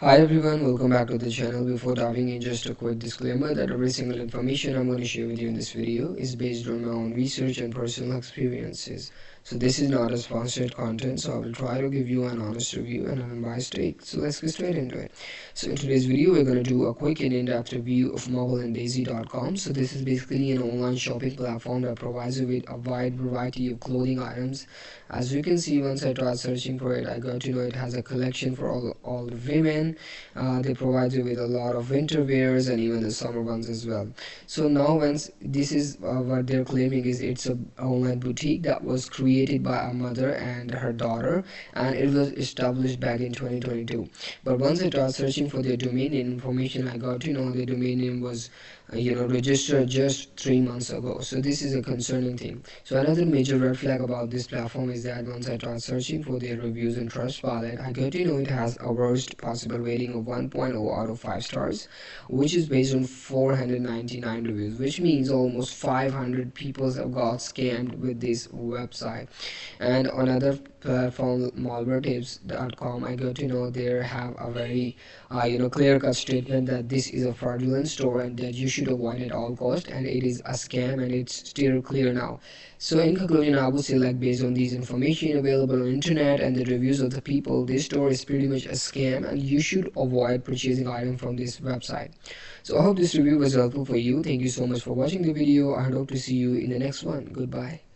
Hi everyone, welcome back to the channel. Before diving in, just a quick disclaimer that every single information I'm going to share with you in this video is based on my own research and personal experiences. So this is not a sponsored content, so I will try to give you an honest review and an unbiased take. So let's get straight into it. So in today's video, we're going to do a quick and in-depth review of mabelanddaisy.com. So this is basically an online shopping platform that provides you with a wide variety of clothing items. As you can see, once I tried searching for it, I got to know it has a collection for all the women. They provide you with a lot of winter wears and even the summer ones as well. So now once this is what they're claiming is it's a online boutique that was created by a mother and her daughter, and it was established back in 2022. But once I tried searching for their domain name information, I got to know their domain name was registered just 3 months ago. So this is a concerning thing. So another major red flag about this platform is that once I tried searching for their reviews in Trustpilot, I got to know it has a worst possible rating of 1.0 out of 5 stars, which is based on 499 reviews, which means almost 500 people have got scammed with this website. And another platform, malwaretips.com, I got to know they have a very clear-cut statement that this is a fraudulent store and that you should avoid at all cost, and it is a scam and it's still clear now. So in conclusion, I would say, like, based on these information available on internet and the reviews of the people, this store is pretty much a scam and you should avoid purchasing items from this website. So I hope this review was helpful for you. Thank you so much for watching the video. I hope to see you in the next one. Goodbye.